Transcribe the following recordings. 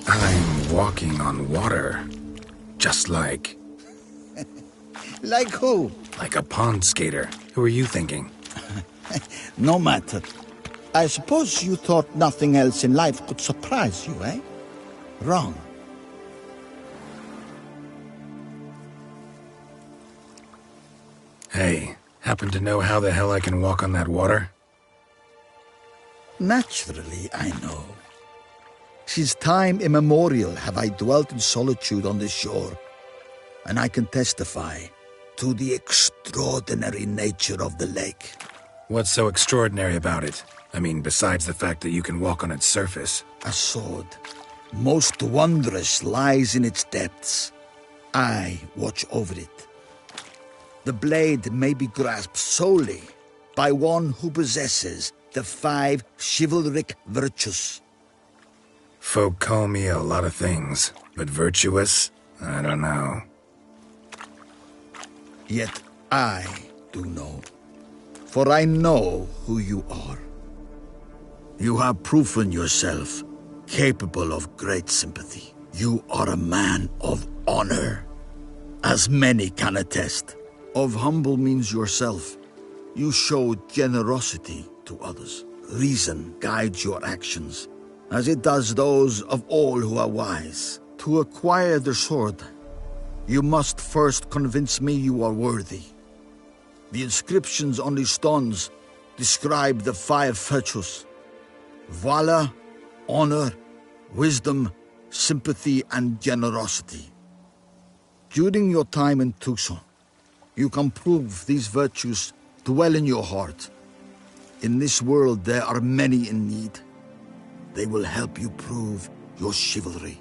I'm walking on water. Just like... Like who? Like a pond skater. Who are you thinking? No matter. I suppose you thought nothing else in life could surprise you, eh? Wrong. Hey, happen to know how the hell I can walk on that water? Naturally, I know. Since time immemorial have I dwelt in solitude on this shore, and I can testify to the extraordinary nature of the lake. What's so extraordinary about it? I mean, besides the fact that you can walk on its surface. A sword, most wondrous, lies in its depths. I watch over it. The blade may be grasped solely by one who possesses the 5 chivalric virtues. Folk call me a lot of things, but virtuous? I don't know. Yet I do know, for I know who you are. You have proven yourself capable of great sympathy. You are a man of honor, as many can attest. Of humble means yourself. You show generosity to others. Reason guides your actions, as it does those of all who are wise. To acquire the sword, you must first convince me you are worthy. The inscriptions on the stones describe the 5 virtues: valor, honor, wisdom, sympathy, and generosity. During your time in Tucson, you can prove these virtues dwell in your heart. In this world, there are many in need. They will help you prove your chivalry.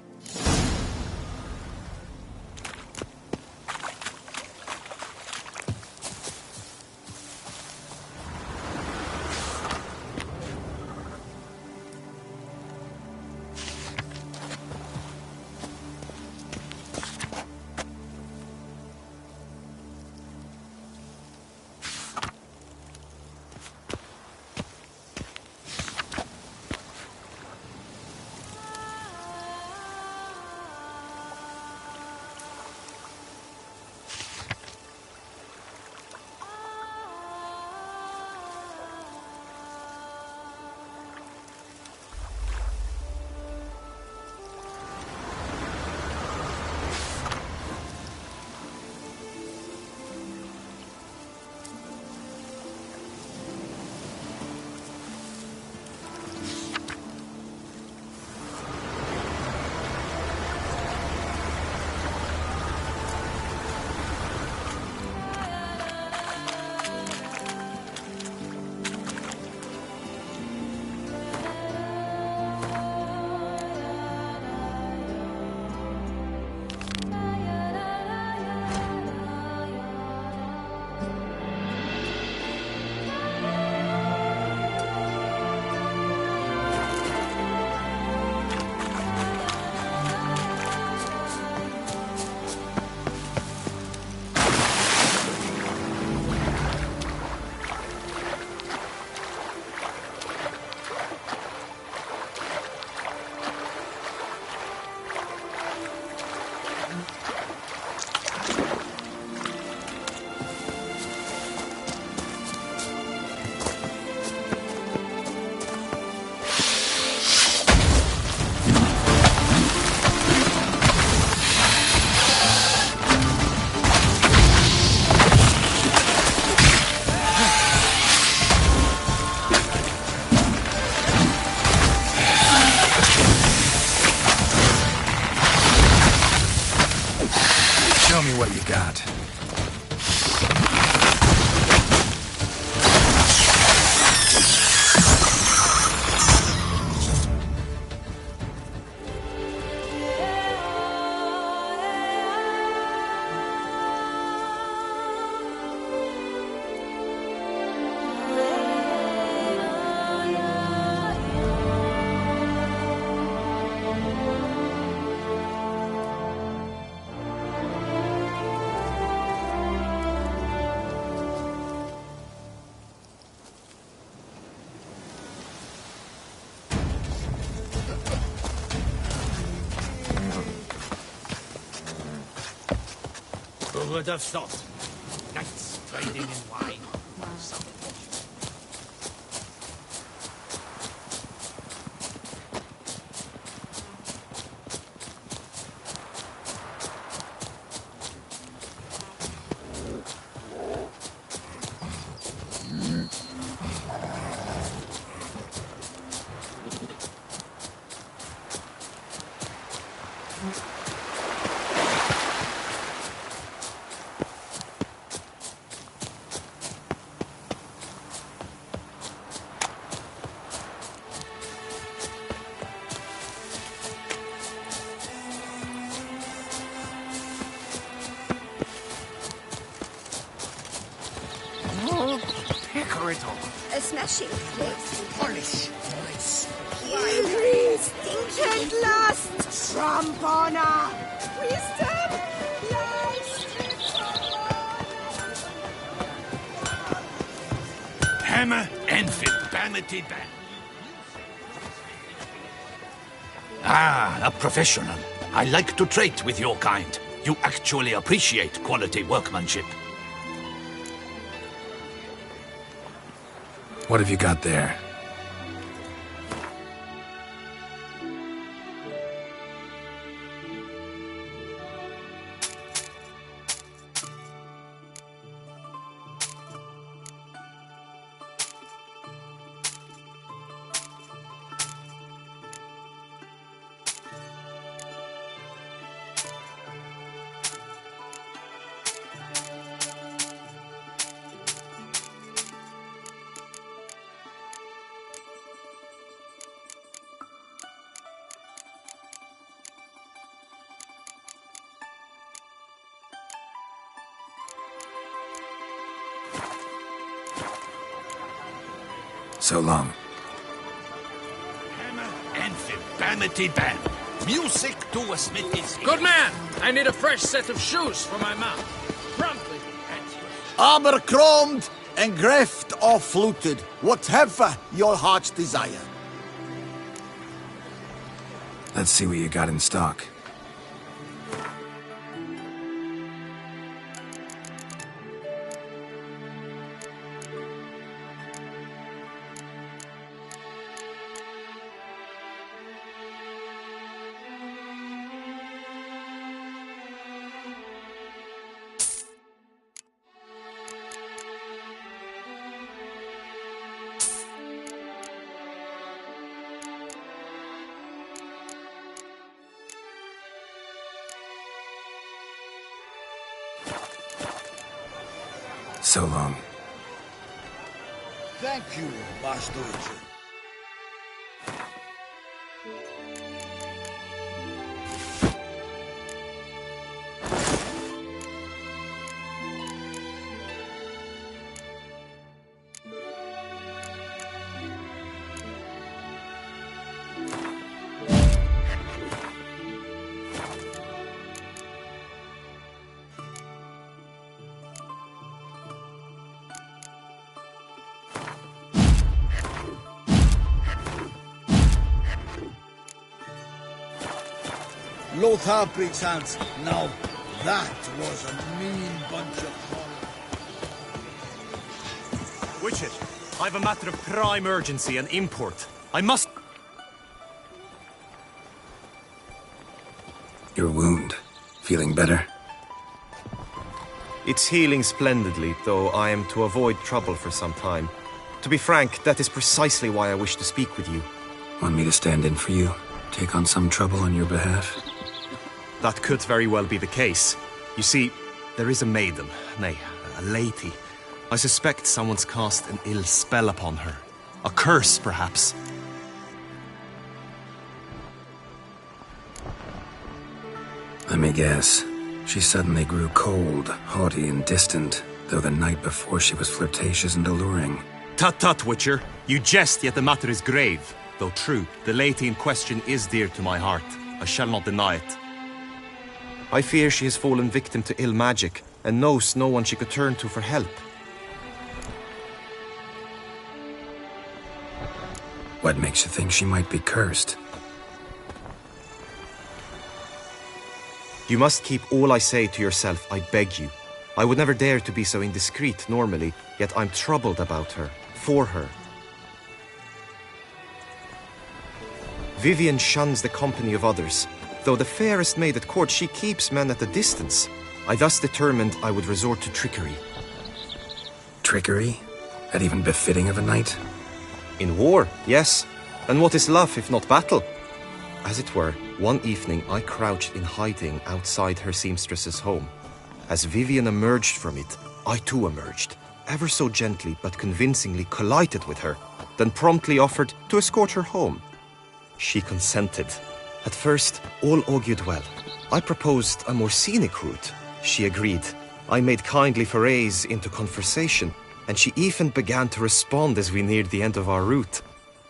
Show me what you got. Who would have thought? Knights trading in wine. A smashing place. Polish. Nice. You stinking lust! Trump honor! Wisdom! Lies! Hammer, Enfield, Banity, Ban. Ah, a professional. I like to trade with your kind. You actually appreciate quality workmanship. What have you got there? So long. Hammer, Enfield, Banity, Ban. Music to a smithy's ear. Good man! I need a fresh set of shoes for my mount. Promptly. Armor chromed, engraved or fluted, whatever your heart's desire. Let's see what you got in stock. So long. Thank you, Master Witcher. Lothar breaks hands. Now, that was a mean bunch of horror. Witcher, I've a matter of prime urgency and import. I must... Your wound. Feeling better? It's healing splendidly, though I am to avoid trouble for some time. To be frank, that is precisely why I wish to speak with you. Want me to stand in for you? Take on some trouble on your behalf? That could very well be the case. You see, there is a maiden, nay, a lady. I suspect someone's cast an ill spell upon her. A curse, perhaps. Let me guess. She suddenly grew cold, haughty, and distant, though the night before she was flirtatious and alluring. Tut tut, Witcher. You jest, yet the matter is grave. Though true, the lady in question is dear to my heart. I shall not deny it. I fear she has fallen victim to ill magic, and knows no one she could turn to for help. What makes you think she might be cursed? You must keep all I say to yourself, I beg you. I would never dare to be so indiscreet normally, yet I'm troubled about her, for her. Vivian shuns the company of others. Though the fairest maid at court, she keeps men at a distance. I thus determined I would resort to trickery. Trickery? That even befitting of a knight? In war, yes. And what is love if not battle? As it were, one evening I crouched in hiding outside her seamstress's home. As Vivian emerged from it, I too emerged, ever so gently but convincingly collided with her, then promptly offered to escort her home. She consented. At first, all augured well. I proposed a more scenic route. She agreed. I made kindly forays into conversation, and she even began to respond as we neared the end of our route.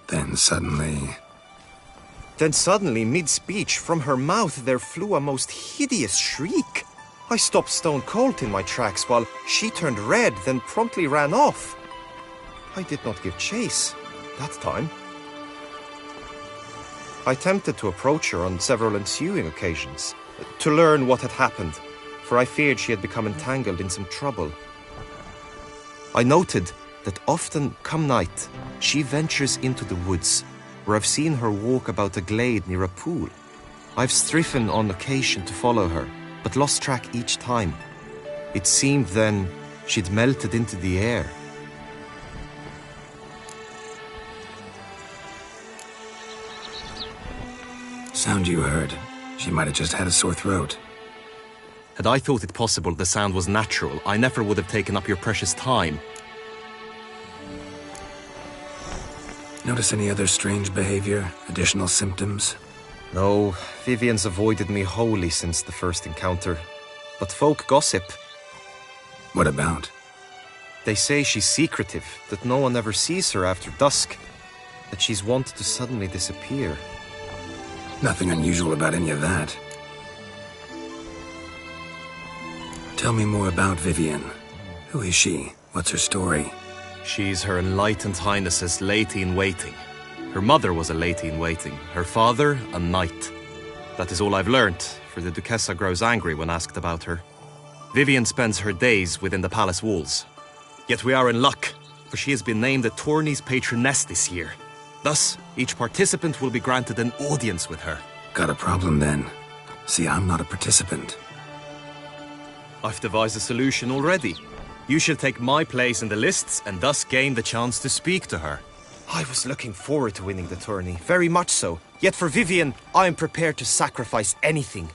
Then suddenly, mid-speech, from her mouth there flew a most hideous shriek. I stopped stone cold in my tracks while she turned red, then promptly ran off. I did not give chase that time. I attempted to approach her on several ensuing occasions, to learn what had happened, for I feared she had become entangled in some trouble. I noted that often, come night, she ventures into the woods, where I've seen her walk about a glade near a pool. I've striven on occasion to follow her, but lost track each time. It seemed then she'd melted into the air. sound you heard. She might have just had a sore throat. Had I thought it possible the sound was natural, I never would have taken up your precious time. Notice any other strange behavior? Additional symptoms? No, Vivian's avoided me wholly since the first encounter. But folk gossip. What about? They say she's secretive, that no one ever sees her after dusk, that she's wont to suddenly disappear. Nothing unusual about any of that. Tell me more about Vivian. Who is she? What's her story? She's Her Enlightened Highness's lady-in-waiting. Her mother was a lady-in-waiting, her father a knight. That is all I've learnt, for the Duchessa grows angry when asked about her. Vivian spends her days within the palace walls. Yet we are in luck, for she has been named the tourney's patroness this year. Thus, each participant will be granted an audience with her. Got a problem then. See, I'm not a participant. I've devised a solution already. You shall take my place in the lists and thus gain the chance to speak to her. I was looking forward to winning the tourney, very much so. Yet for Vivian, I am prepared to sacrifice anything.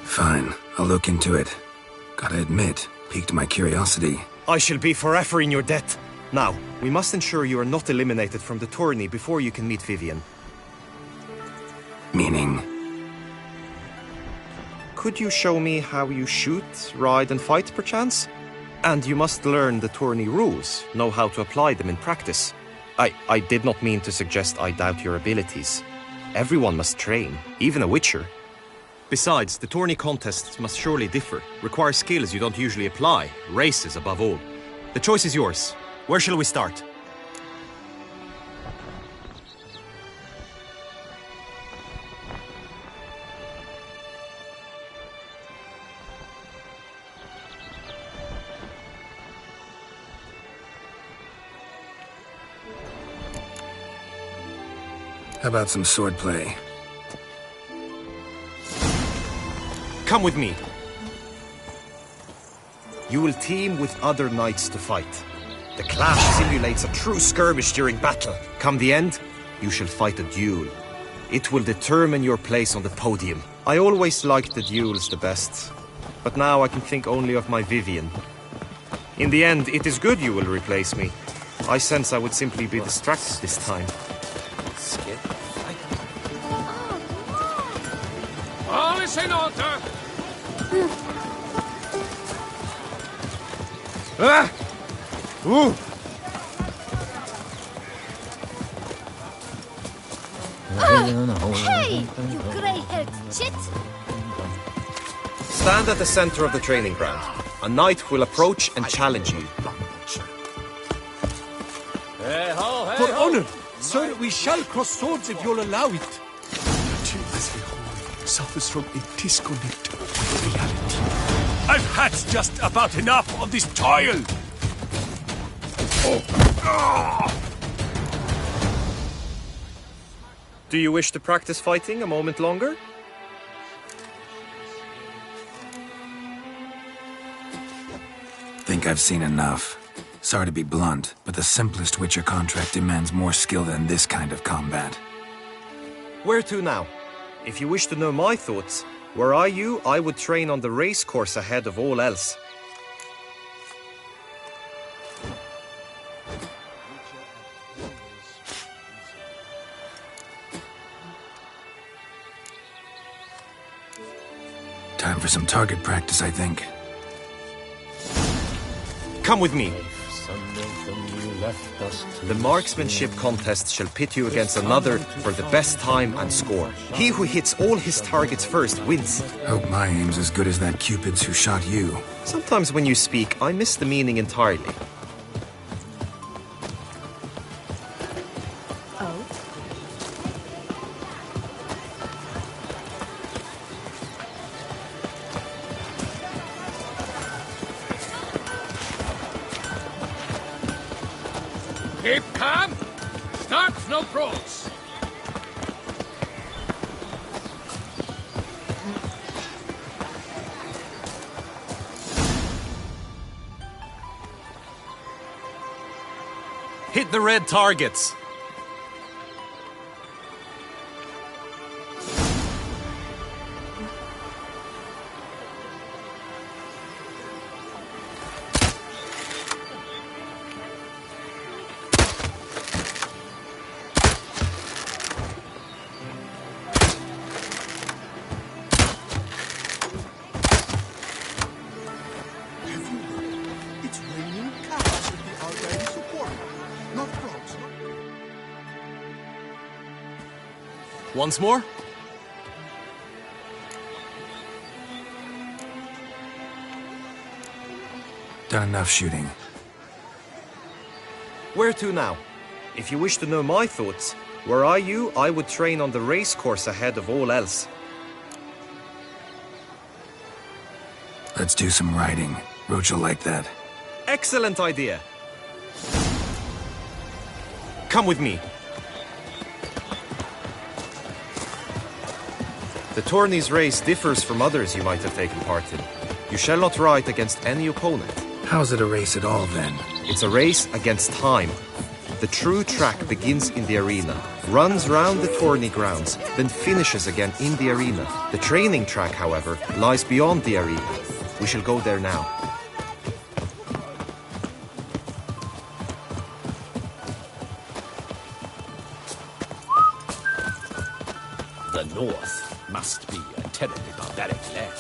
Fine, I'll look into it. Gotta admit, piqued my curiosity. I shall be forever in your debt. Now, we must ensure you are not eliminated from the tourney before you can meet Vivian. Meaning? Could you show me how you shoot, ride and fight, perchance? And you must learn the tourney rules, know how to apply them in practice. I did not mean to suggest I doubt your abilities. Everyone must train, even a witcher. Besides, the tourney contests must surely differ, require skills you don't usually apply, races above all. The choice is yours. Where shall we start? How about some swordplay? Come with me. You will team with other knights to fight. The clash simulates a true skirmish during battle. Come the end, you shall fight a duel. It will determine your place on the podium. I always liked the duels the best, but now I can think only of my Vivian. In the end, it is good you will replace me. I sense I would simply be distracted this time. All is in order. Ah! Ooh! Hey! Hey, you grey-haired chit! Stand at the center of the training ground. A knight will approach and challenge you. For honor, sir, we shall cross swords if you'll allow it. Suffers from a disconnect with reality. I've had just about enough of this toil! Do you wish to practice fighting a moment longer? Think I've seen enough. Sorry to be blunt, but the simplest Witcher contract demands more skill than this kind of combat. Where to now? If you wish to know my thoughts, were I you, I would train on the race course ahead of all else. Time for some target practice, I think. Come with me. The marksmanship contest shall pit you against another for the best time and score. He who hits all his targets first wins. Hope my aim's as good as that Cupid's who shot you. Sometimes when you speak, I miss the meaning entirely. Oh? Keep calm. Start no pros. Hit the red targets. It's raining cats in the already support. Not frogs. Once more. Done enough shooting. Where to now? If you wish to know my thoughts, were I you, I would train on the race course ahead of all else. Let's do some riding. Roach will like that. Excellent idea. Come with me. The tourney's race differs from others you might have taken part in. You shall not ride against any opponent. How's it a race at all, then? It's a race against time. The true track begins in the arena, runs round the tourney grounds, then finishes again in the arena. The training track, however, lies beyond the arena. We shall go there now. The North must be a terribly barbaric land.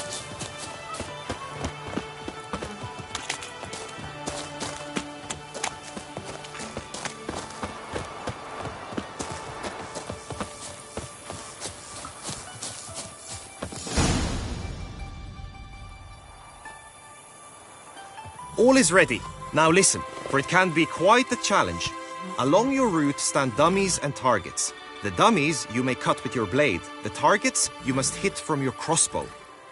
All is ready. Now listen, for it can be quite a challenge. Along your route stand dummies and targets. The dummies you may cut with your blade. The targets you must hit from your crossbow.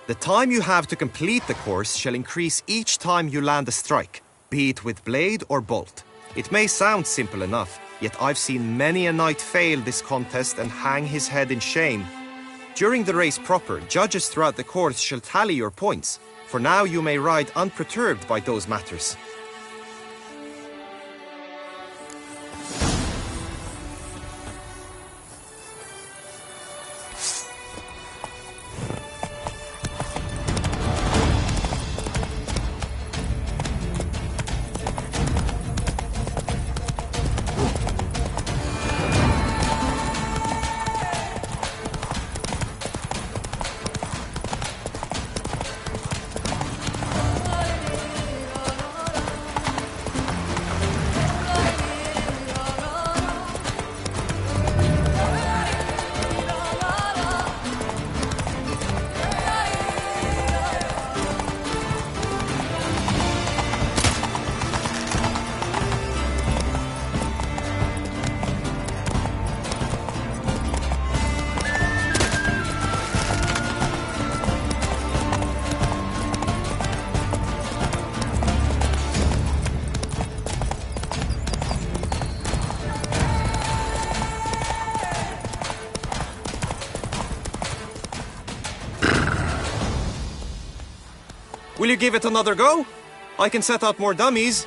The time you have to complete the course shall increase each time you land a strike, be it with blade or bolt. It may sound simple enough, yet I've seen many a knight fail this contest and hang his head in shame. During the race proper, judges throughout the course shall tally your points. For now you may ride unperturbed by those matters. Will you give it another go? I can set out more dummies.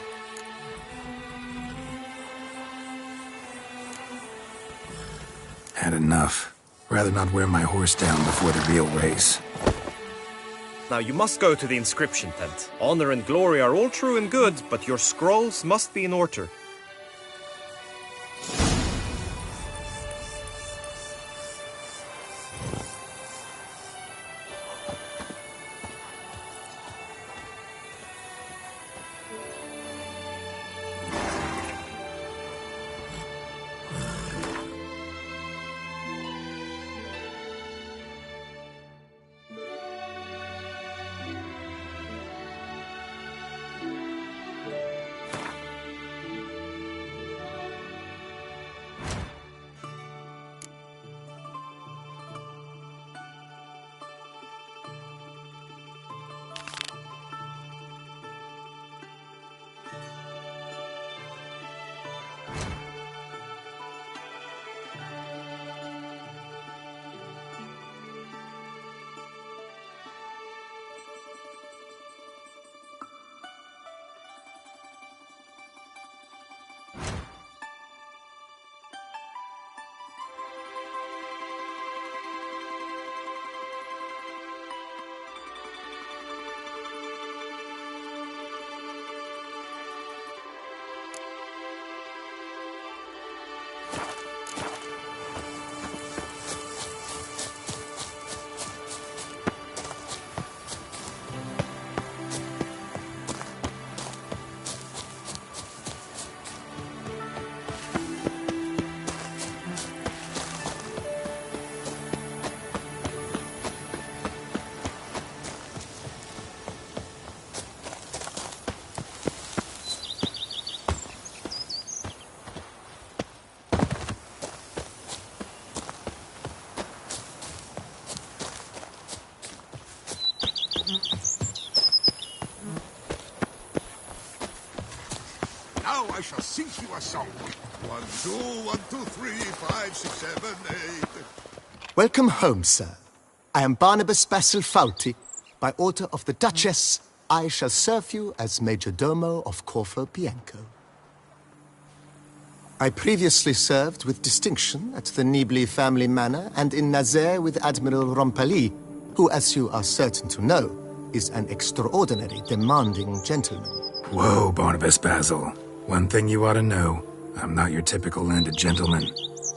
Had enough. Rather not wear my horse down before the real race. Now you must go to the inscription tent. Honor and glory are all true and good, but your scrolls must be in order. Now I shall sing you a song. 1, 2, 1, 2, 3, 5, 6, 7, 8. Welcome home, sir. I am Barnabas Basil Fawlty. By order of the Duchess, I shall serve you as Major Domo of Corvo Bianco. I previously served with distinction at the Nibli family manor and in Nazaire with Admiral Rompali, who, as you are certain to know, is an extraordinary demanding gentleman. Whoa, Barnabas Basil. One thing you ought to know. I'm not your typical landed gentleman.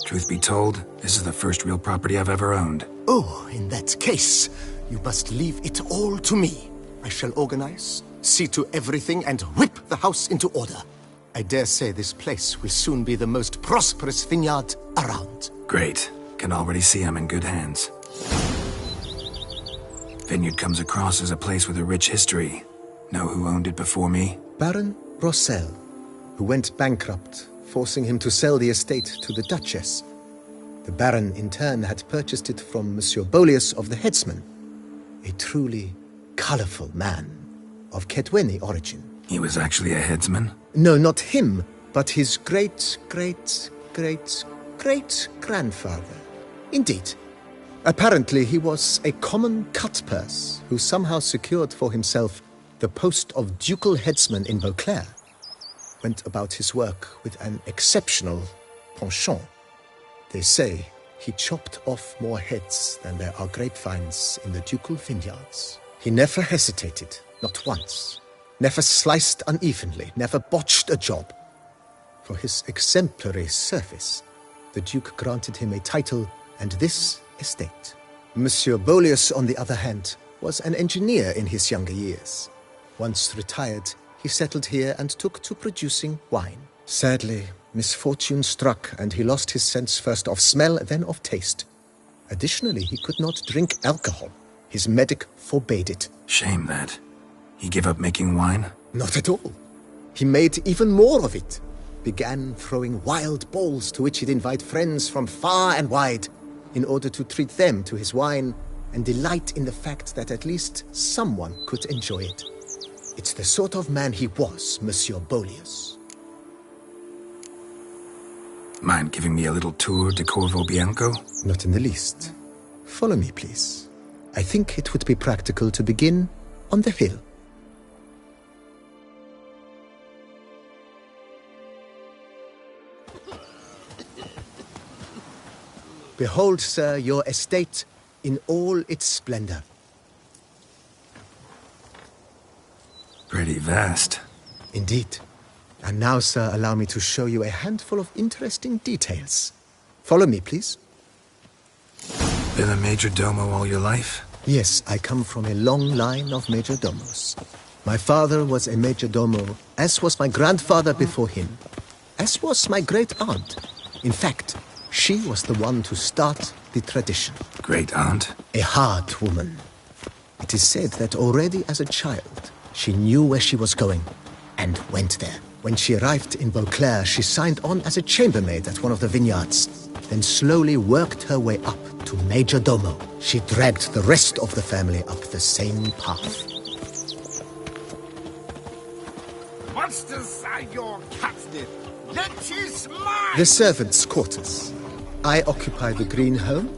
Truth be told, this is the first real property I've ever owned. Oh, in that case, you must leave it all to me. I shall organize, see to everything, and whip the house into order. I dare say this place will soon be the most prosperous vineyard around. Great. Can already see I'm in good hands. Vineyard comes across as a place with a rich history. Know who owned it before me? Baron Rossel, who went bankrupt, forcing him to sell the estate to the Duchess. The Baron, in turn, had purchased it from Monsieur Bolius of the Headsman, a truly colorful man of Ketweni origin. He was actually a headsman? No, not him, but his great-great-great-great-grandfather. Indeed. Apparently, he was a common cutpurse who somehow secured for himself the post of ducal headsman in Beauclair. Went about his work with an exceptional penchant. They say he chopped off more heads than there are grapevines in the ducal vineyards. He never hesitated, not once. Never sliced unevenly, never botched a job. For his exemplary service, the Duke granted him a title and this estate. Monsieur Bolius, on the other hand, was an engineer in his younger years. Once retired, he settled here and took to producing wine. Sadly, misfortune struck and he lost his sense first of smell, then of taste. Additionally, he could not drink alcohol. His medic forbade it. Shame that. He gave up making wine? Not at all. He made even more of it. Began throwing wild balls to which he'd invite friends from far and wide in order to treat them to his wine and delight in the fact that at least someone could enjoy it. It's the sort of man he was, Monsieur Bolius. Mind giving me a little tour de Corvo Bianco? Not in the least. Follow me, please. I think it would be practical to begin on the hill. Behold, sir, your estate in all its splendor. Pretty vast. Indeed. And now, sir, allow me to show you a handful of interesting details. Follow me, please. Been a major domo all your life? Yes, I come from a long line of major domos. My father was a major domo, as was my grandfather before him, as was my great-aunt. In fact, she was the one to start the tradition. Great-aunt? A hard woman. It is said that already as a child, she knew where she was going, and went there. When she arrived in Beauclair, she signed on as a chambermaid at one of the vineyards, then slowly worked her way up to major domo. She dragged the rest of the family up the same path. What's the side your catnip? Let is mine! The servants' quarters. I occupy the green home.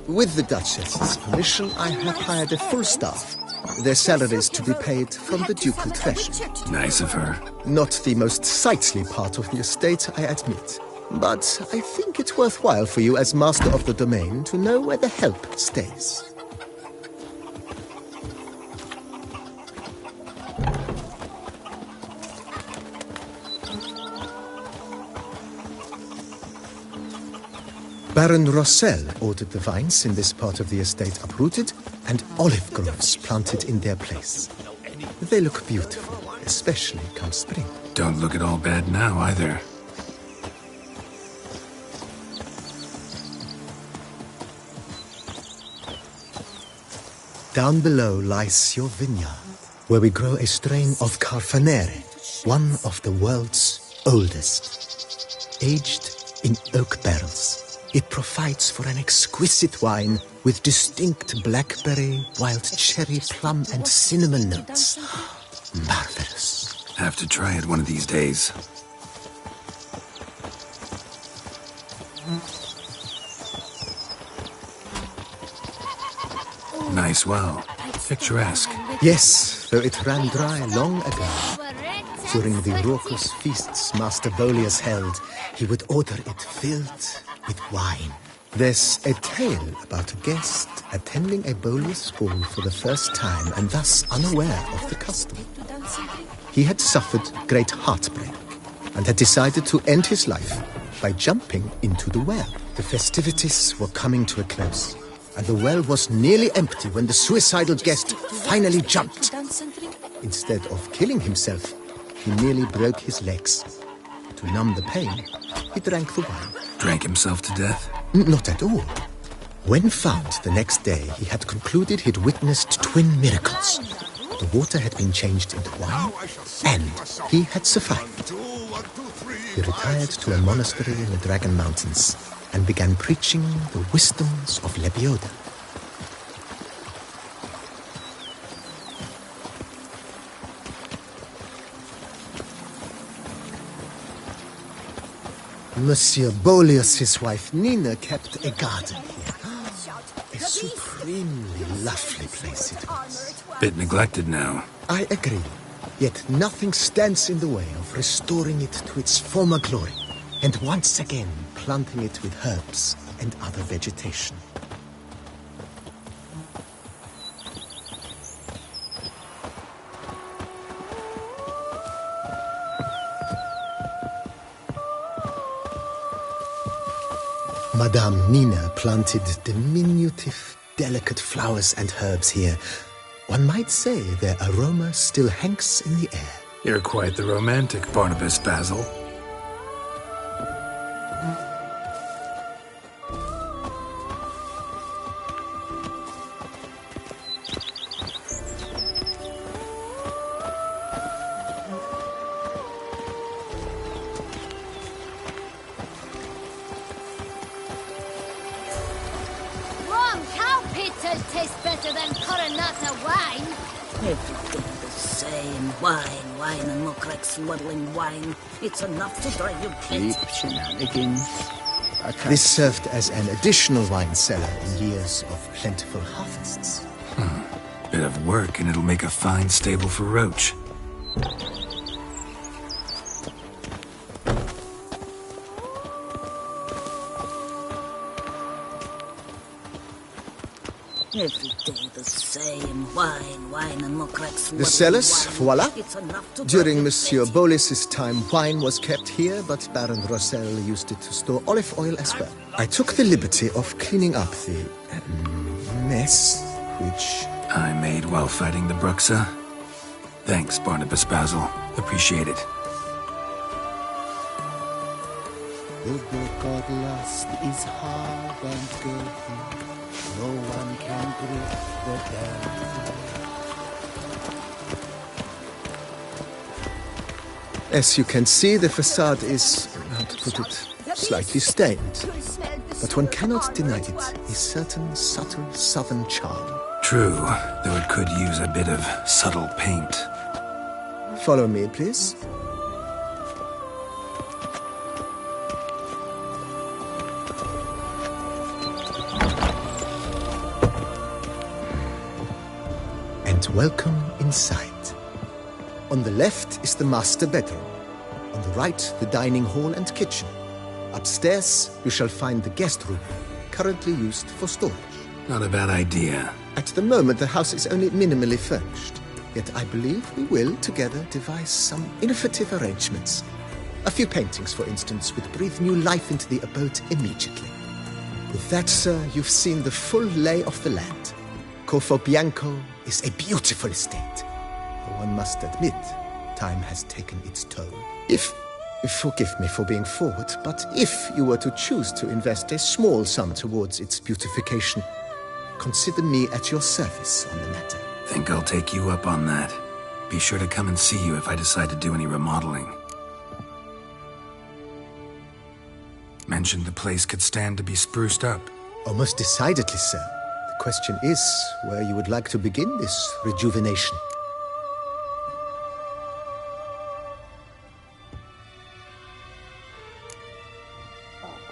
With the Duchess's permission, I have hired a full staff. Their salaries to be paid from the ducal treasury. Nice of her. Not the most sightly part of the estate, I admit. But I think it's worthwhile for you as master of the domain to know where the help stays. Baron Rossel ordered the vines in this part of the estate uprooted and olive groves planted in their place. They look beautiful, especially come spring. Don't look at all bad now, either. Down below lies your vineyard, where we grow a strain of Carfanere, one of the world's oldest. Aged in oak barrels, it provides for an exquisite wine with distinct blackberry, wild cherry, plum, and cinnamon notes. Marvelous. Have to try it one of these days. Nice well. Picturesque. Yes, though it ran dry long ago. During the raucous feasts Master Bolius held, he would order it filled with wine. There's a tale about a guest attending a Bolius ball for the first time and thus unaware of the custom. He had suffered great heartbreak and had decided to end his life by jumping into the well. The festivities were coming to a close, and the well was nearly empty when the suicidal guest finally jumped. Instead of killing himself, he nearly broke his legs. To numb the pain, he drank the wine. Drank himself to death? Not at all. When found the next day, he had concluded he'd witnessed twin miracles. The water had been changed into wine, and he had survived. He retired to a monastery in the Dragon Mountains and began preaching the wisdoms of Lebioda. Monsieur Bolius, his wife Nina, kept a garden here. A supremely lovely place it was. Bit neglected now. I agree. Yet nothing stands in the way of restoring it to its former glory, and once again planting it with herbs and other vegetation. Madame Nina planted diminutive, delicate flowers and herbs here. One might say their aroma still hangs in the air. You're quite the romantic, Barnabas Basil. Warm cow pizzas taste better than Coronata wine. Everything the same. Wine, and look like swaddling wine. It's enough to drive you crazy. Cheap shenanigans. This served as an additional wine cellar in years of plentiful harvests. Bit of work and it'll make a fine stable for Roach. Every day the same wine and muckrack. The cellars, voila. It's enough to During Monsieur Bolis's time, wine was kept here, but Baron Rossel used it to store olive oil as well. I took the liberty of cleaning up the mess, which I made while fighting the Bruxa. Thanks, Barnabas Basil. Appreciate it. The book of lust is hard and girthy. No one can grip the dagger. As you can see, the facade is, how to put it, slightly stained. But one cannot deny it, a certain subtle southern charm. True, though it could use a bit of subtle paint. Follow me, please. And welcome inside. On the left is the master bedroom. On the right, the dining hall and kitchen. Upstairs, you shall find the guest room, currently used for storage. Not a bad idea. At the moment, the house is only minimally furnished. Yet I believe we will, together, devise some innovative arrangements. A few paintings, for instance, would breathe new life into the abode immediately. With that, sir, you've seen the full lay of the land. Corfo Bianco is a beautiful estate. Though one must admit, time has taken its toll. Forgive me for being forward, but if you were to choose to invest a small sum towards its beautification, consider me at your service on the matter. Think I'll take you up on that. Be sure to come and see you if I decide to do any remodeling. Mentioned the place could stand to be spruced up. Oh, most decidedly, sir. The question is where you would like to begin this rejuvenation.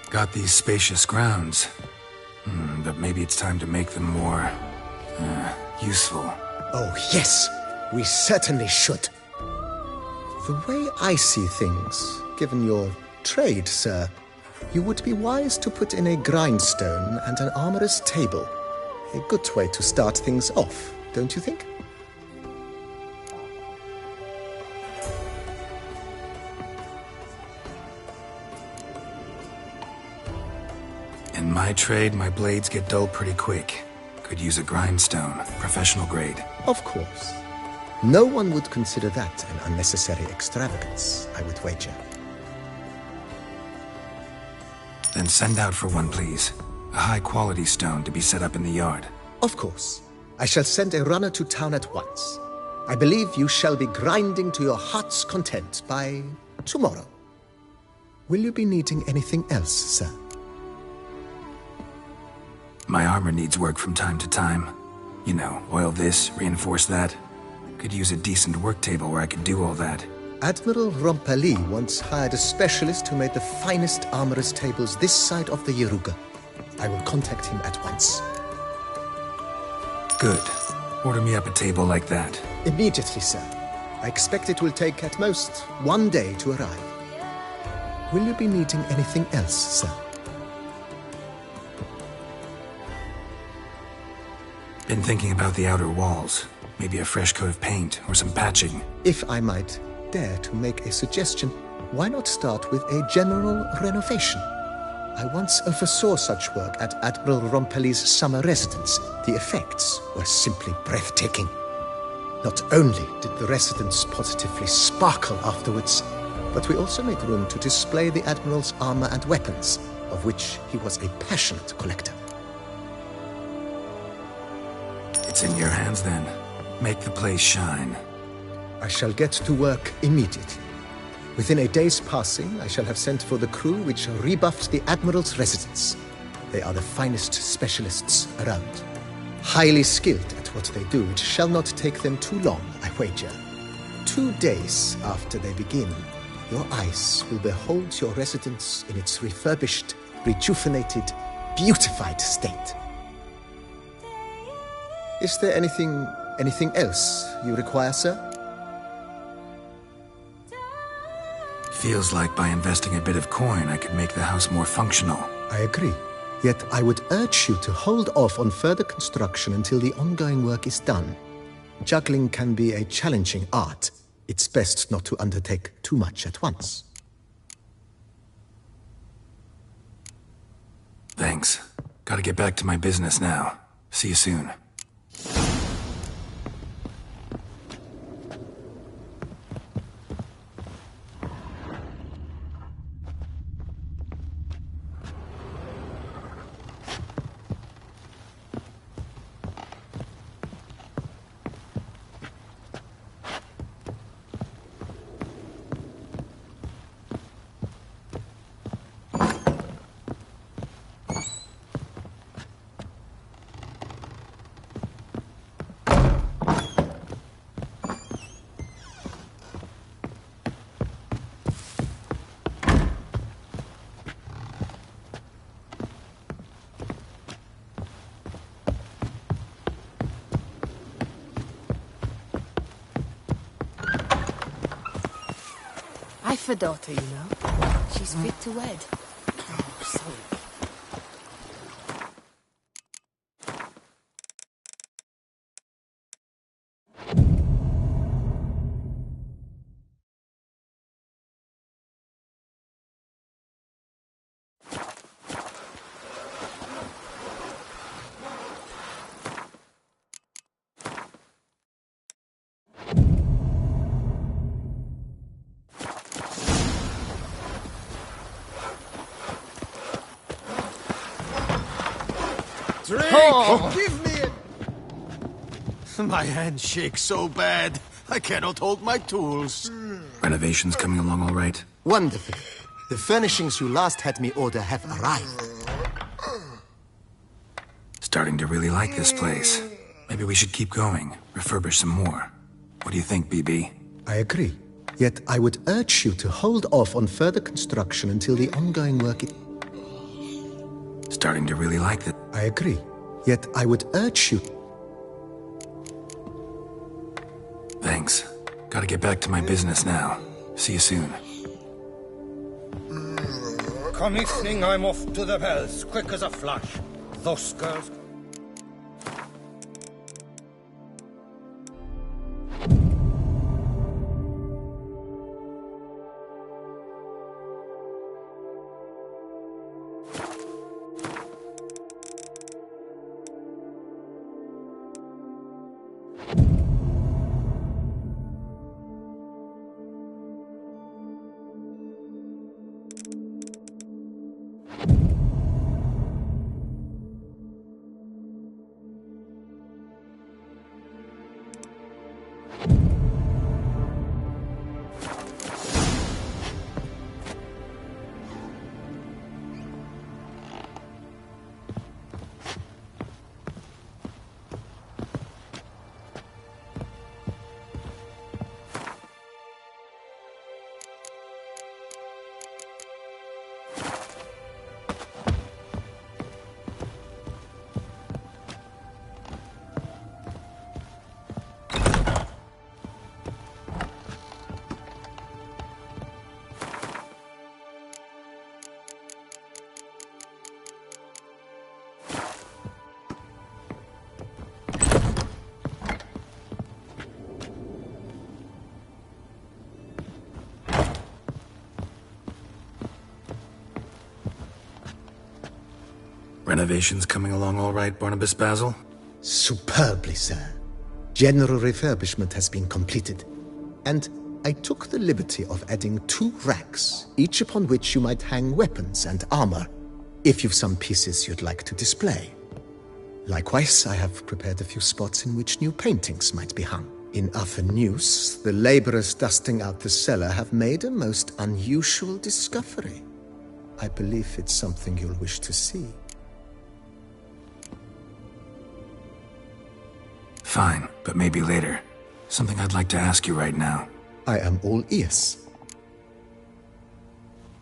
Got these spacious grounds. But maybe it's time to make them more useful. Oh, yes. We certainly should. The way I see things, given your trade, sir, you would be wise to put in a grindstone and an armorer's table. A good way to start things off, don't you think? In my trade, my blades get dull pretty quick. Could use a grindstone, professional grade. Of course. No one would consider that an unnecessary extravagance, I would wager. Then send out for one, please. A high-quality stone to be set up in the yard. Of course. I shall send a runner to town at once. I believe you shall be grinding to your heart's content by tomorrow. Will you be needing anything else, sir? My armor needs work from time to time. You know, oil this, reinforce that. Could use a decent work table where I could do all that. Admiral Rompali once hired a specialist who made the finest armorer's tables this side of the Yaruga. I will contact him at once. Good. Order me up a table like that. Immediately, sir. I expect it will take at most 1 day to arrive. Will you be needing anything else, sir? Been thinking about the outer walls. Maybe a fresh coat of paint or some patching. If I might dare to make a suggestion, why not start with a general renovation? I once oversaw such work at Admiral Rompeli's summer residence. The effects were simply breathtaking. Not only did the residence positively sparkle afterwards, but we also made room to display the Admiral's armor and weapons, of which he was a passionate collector. It's in your hands then. Make the place shine. I shall get to work immediately. Within a day's passing, I shall have sent for the crew which rebuffed the Admiral's residence. They are the finest specialists around. Highly skilled at what they do, it shall not take them too long, I wager. 2 days after they begin, your eyes will behold your residence in its refurbished, rejuvenated, beautified state. Is there anything else you require, sir? Feels like by investing a bit of coin, I could make the house more functional. I agree. Yet I would urge you to hold off on further construction until the ongoing work is done. Juggling can be a challenging art. It's best not to undertake too much at once. Thanks. Gotta get back to my business now. See you soon. I've a daughter, you know. She's fit to wed. Oh, sorry. Drink! Oh. Give me it! My hand shakes so bad, I cannot hold my tools. Renovations coming along all right? Wonderful. The furnishings you last had me order have arrived. Starting to really like this place. Maybe we should keep going, refurbish some more. What do you think, BB? I agree. Yet I would urge you to hold off on further construction until the ongoing work is... Starting to really like it. I agree. Yet I would urge you... Thanks. Gotta get back to my business now. See you soon. Commissioning, I'm off to the bells, quick as a flash. Those girls... Renovations coming along all right, Barnabas Basil? Superbly, sir. General refurbishment has been completed. And I took the liberty of adding 2 racks, each upon which you might hang weapons and armor, if you've some pieces you'd like to display. Likewise, I have prepared a few spots in which new paintings might be hung. In other news, the laborers dusting out the cellar have made a most unusual discovery. I believe it's something you'll wish to see. Fine, but maybe later. Something I'd like to ask you right now. I am all ears.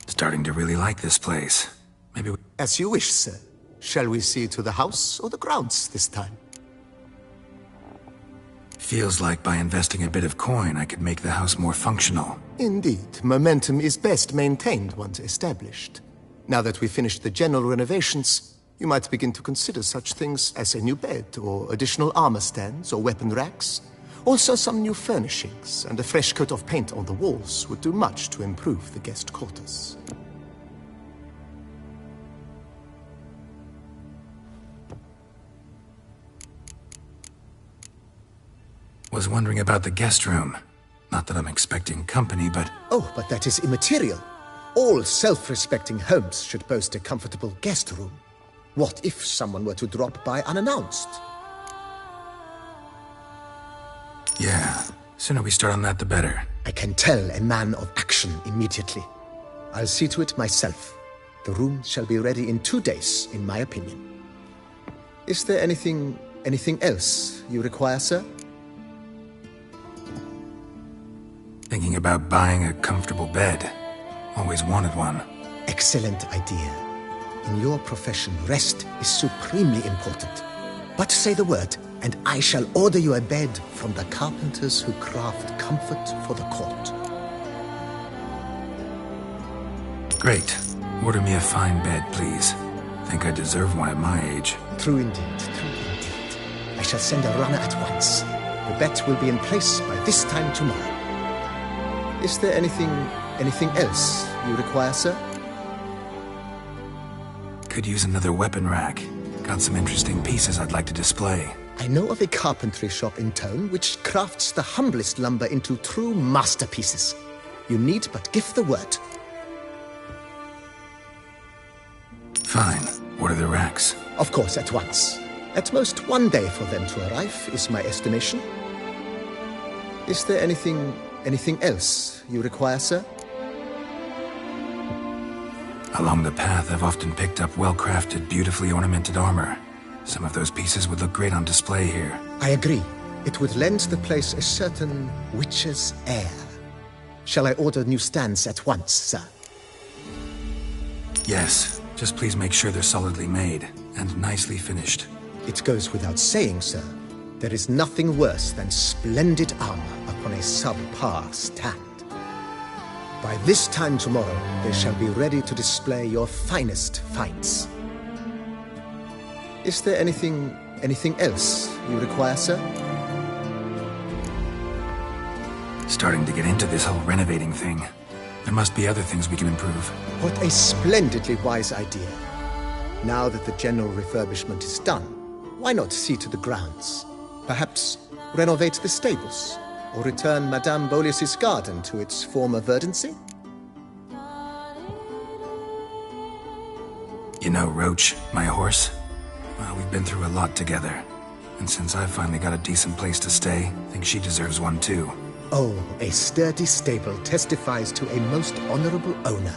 Starting to really like this place. Maybe we... As you wish, sir. Shall we see to the house or the grounds this time? Feels like by investing a bit of coin, I could make the house more functional. Indeed. Momentum is best maintained once established. Now that we've finished the general renovations, You might begin to consider such things as a new bed, or additional armor stands, or weapon racks. Also, some new furnishings and a fresh coat of paint on the walls would do much to improve the guest quarters. Was wondering about the guest room. Not that I'm expecting company, but... Oh, but that is immaterial. All self-respecting homes should boast a comfortable guest room. What if someone were to drop by unannounced? Yeah, sooner we start on that, the better. I can tell a man of action immediately. I'll see to it myself. The room shall be ready in 2 days, in my opinion. Is there anything else you require, sir? Thinking about buying a comfortable bed. Always wanted one. Excellent idea. In your profession, rest is supremely important. But say the word, and I shall order you a bed from the carpenters who craft comfort for the court. Great. Order me a fine bed, please. Think I deserve one at my age. True indeed, true indeed. I shall send a runner at once. The bet will be in place by this time tomorrow. Is there anything else you require, sir? Could use another weapon rack. Got some interesting pieces I'd like to display. I know of a carpentry shop in town which crafts the humblest lumber into true masterpieces. You need but give the word. Fine. Order the racks. Of course, at once. At most 1 day for them to arrive, is my estimation. Is there anything else you require, sir? Along the path, I've often picked up well-crafted, beautifully ornamented armor. Some of those pieces would look great on display here. I agree. It would lend the place a certain witch's air. Shall I order new stands at once, sir? Yes. Just please make sure they're solidly made and nicely finished. It goes without saying, sir. There is nothing worse than splendid armor upon a subpar stand. By this time tomorrow, they shall be ready to display your finest finds. Is there anything else you require, sir? Starting to get into this whole renovating thing. There must be other things we can improve. What a splendidly wise idea. Now that the general refurbishment is done, why not see to the grounds? Perhaps renovate the stables, or return Madame Bolis's garden to its former verdancy? You know, Roach, my horse? Well, we've been through a lot together. And since I've finally got a decent place to stay, I think she deserves one too. Oh, a sturdy stable testifies to a most honorable owner.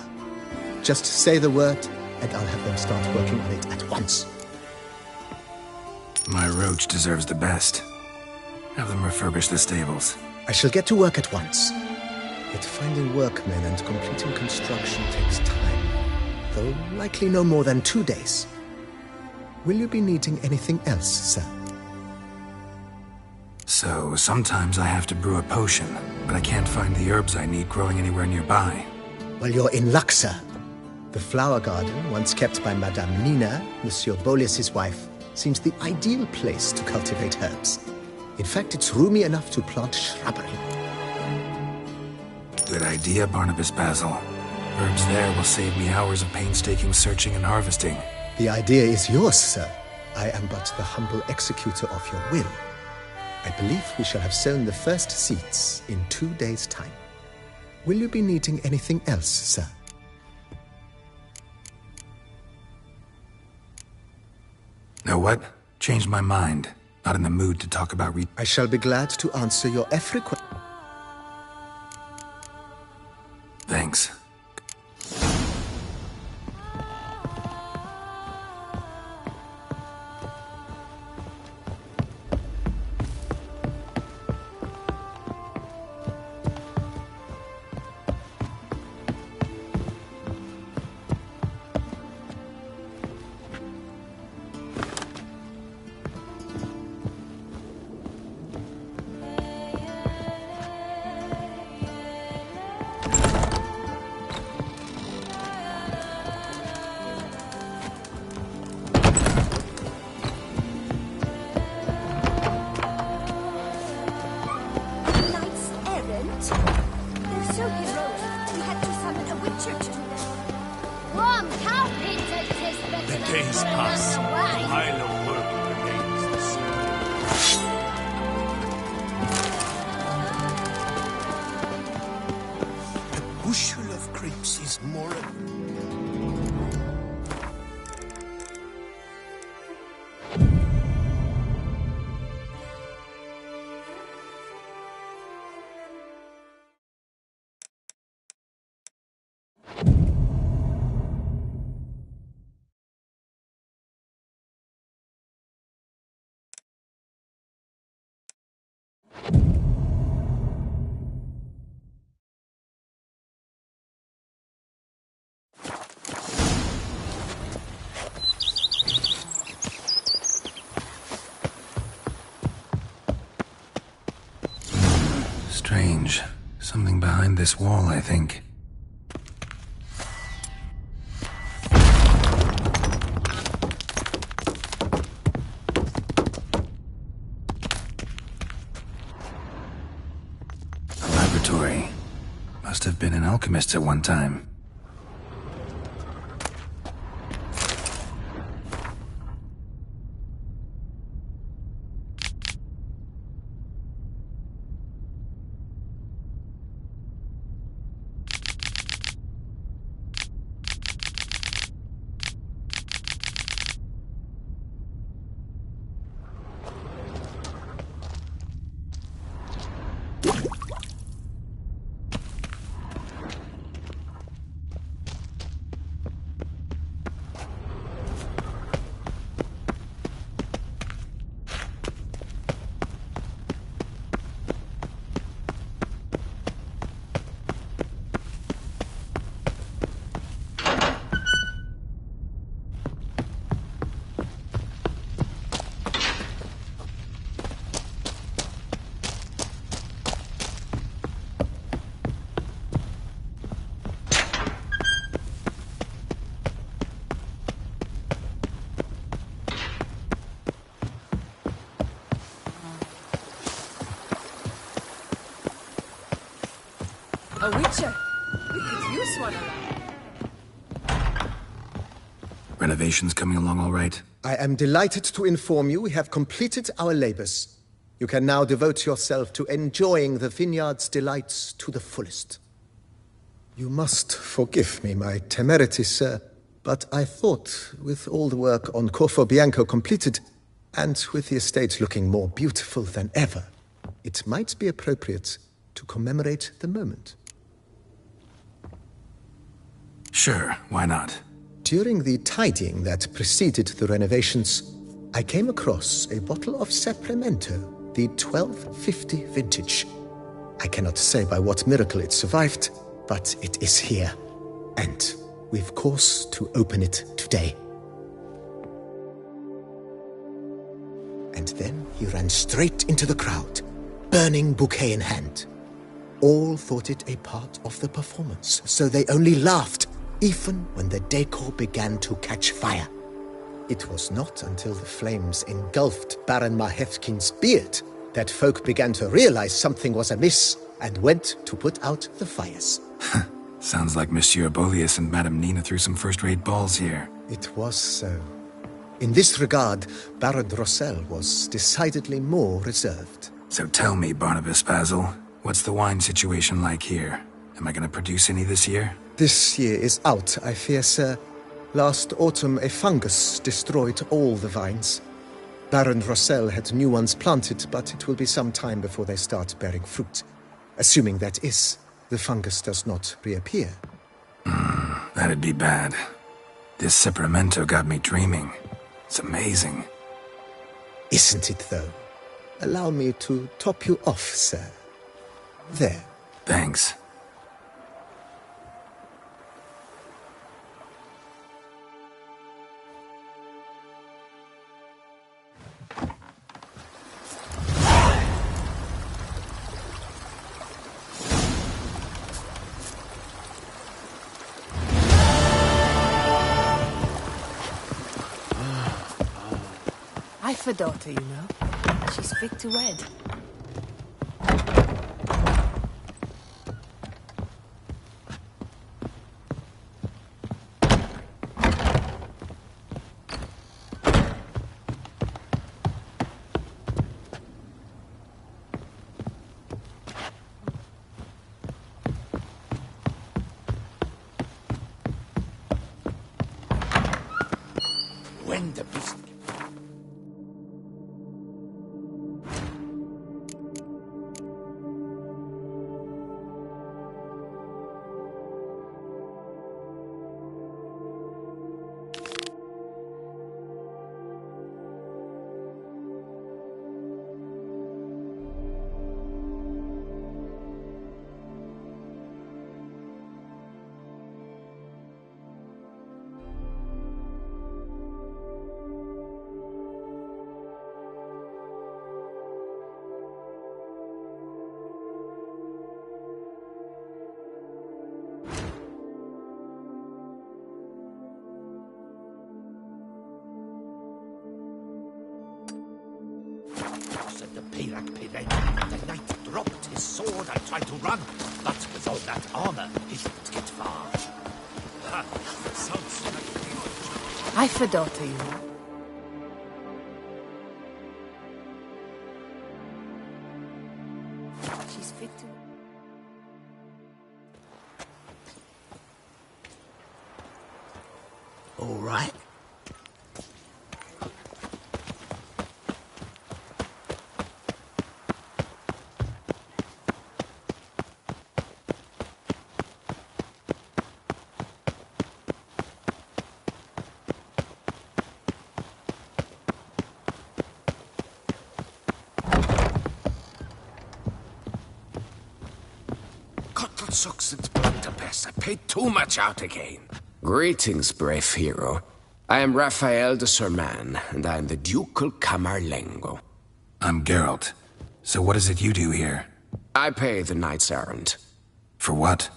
Just say the word, and I'll have them start working on it at once. My Roach deserves the best. Have them refurbish the stables. I shall get to work at once. Yet finding workmen and completing construction takes time, though likely no more than 2 days. Will you be needing anything else, sir? So, sometimes I have to brew a potion, but I can't find the herbs I need growing anywhere nearby. Well, you're in luck, sir. The flower garden, once kept by Madame Nina, Monsieur Bolis's wife, seems the ideal place to cultivate herbs. In fact, it's roomy enough to plant shrubbery. Good idea, Barnabas Basil. Herbs there will save me hours of painstaking searching and harvesting. The idea is yours, sir. I am but the humble executor of your will. I believe we shall have sown the first seeds in 2 days' time. Will you be needing anything else, sir? Know what? Changed my mind. Not in the mood to talk about I shall be glad to answer your every question. Thanks. so heroic, we had to summon a witcher to do that. Warm cow pizza tastes better The than days pass. Coronata The wine. pile of work remains the same. A bushel of grapes is more. Strange. Something behind this wall, I think. A laboratory. Must have been an alchemist at one time. A witcher. We could use one around. Renovations coming along all right? I am delighted to inform you we have completed our labors. You can now devote yourself to enjoying the vineyard's delights to the fullest. You must forgive me my temerity, sir, but I thought, with all the work on Corfo Bianco completed, and with the estate looking more beautiful than ever, it might be appropriate to commemorate the moment. Sure, why not? During the tidying that preceded the renovations, I came across a bottle of Sapramento, the 1250 vintage. I cannot say by what miracle it survived, but it is here, and we've cause to open it today. And then he ran straight into the crowd, burning bouquet in hand. All thought it a part of the performance, so they only laughed, even when the decor began to catch fire. It was not until the flames engulfed Baron Mahevkin's beard that folk began to realize something was amiss and went to put out the fires. Sounds like Monsieur Bolius and Madame Nina threw some first-rate balls here. It was so. In this regard, Baron Rossel was decidedly more reserved. So tell me, Barnabas Basil, what's the wine situation like here? Am I going to produce any this year? This year is out, I fear, sir. Last autumn, a fungus destroyed all the vines. Baron Rossel had new ones planted, but it will be some time before they start bearing fruit. Assuming that is, the fungus does not reappear. That'd be bad. This Sapramento got me dreaming. It's amazing. Isn't it, though? Allow me to top you off, sir. There. Thanks. I've a daughter, you know. She's fit to wed. said the Pirac Pirate. The knight dropped his sword and tried to run, but with all that armor, he didn't get far. Ha! Sounds like I for daughter, you know. She's fit to... All right. Sucks and Blunderbuss. I paid too much out again. Greetings, brave hero. I am Raphael de Serman, and I am the Ducal Camarlengo. I'm Geralt. So what is it you do here? I pay the knight's errand. For what?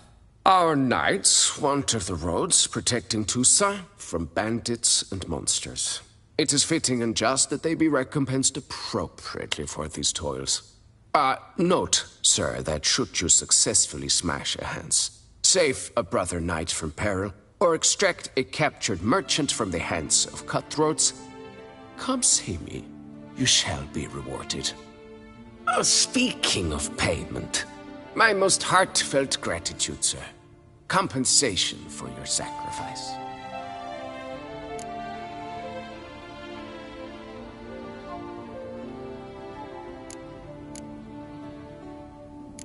Our knights wander the roads, protecting Toussaint from bandits and monsters. It is fitting and just that they be recompensed appropriately for these toils. Note, sir, that should you successfully smash a Hans, save a brother knight from peril, or extract a captured merchant from the hands of cutthroats, come see me. You shall be rewarded. Speaking of payment, my most heartfelt gratitude, sir. Compensation for your sacrifice.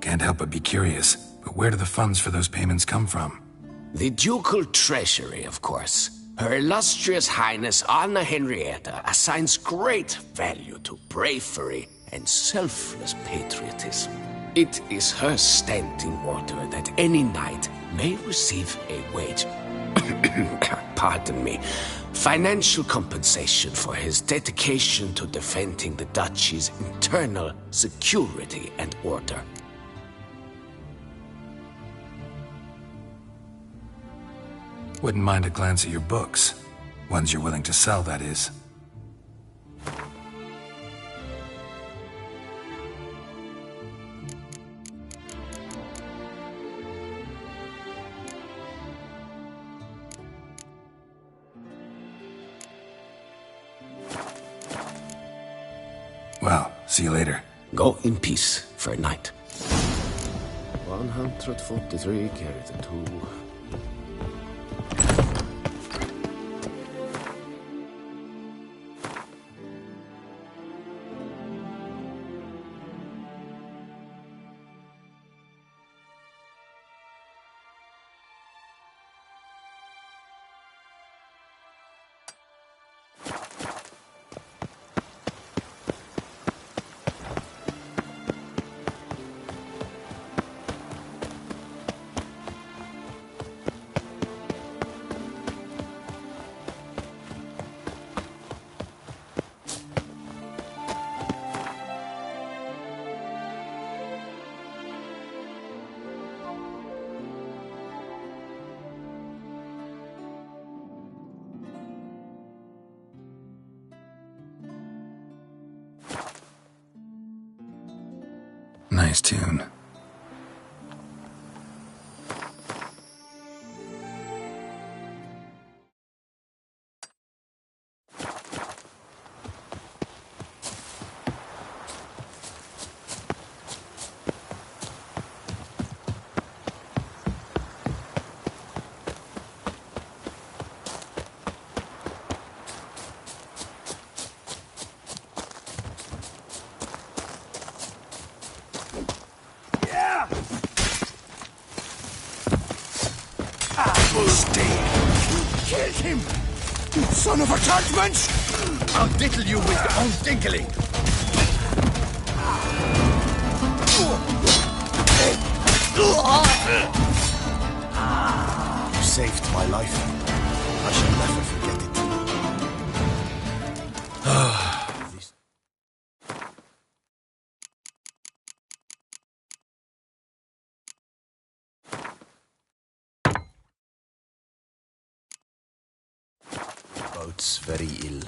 Can't help but be curious, but where do the funds for those payments come from? The ducal treasury, of course. Her illustrious highness Anna Henrietta assigns great value to bravery and selfless patriotism. It is her standing order that any knight may receive a wage, pardon me, financial compensation for his dedication to defending the duchy's internal security and order. Wouldn't mind a glance at your books. Ones you're willing to sell, that is. Well, see you later. Go in peace for a night. 143 carry the 2. Nice tune. Kill him! You son of a churchman! I'll diddle you with your own dinkling! You saved my life. I shall never forget it. Boat's very ill.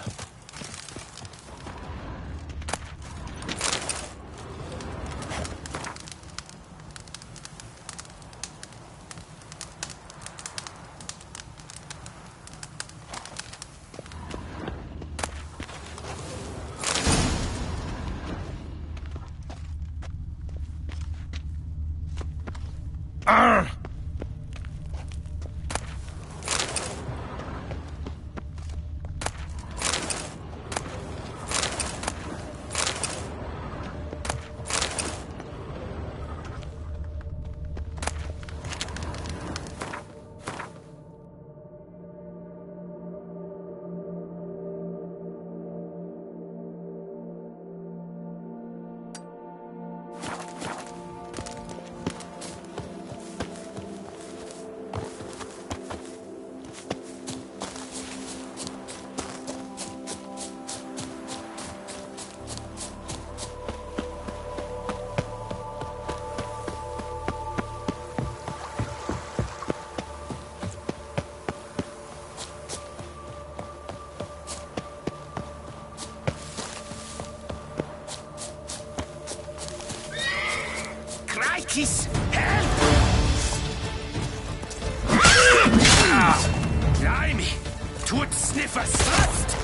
Crikey's help! Blimey! Toot sniffers thrust!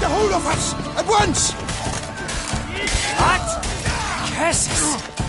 The whole of us! At once! What? Curses!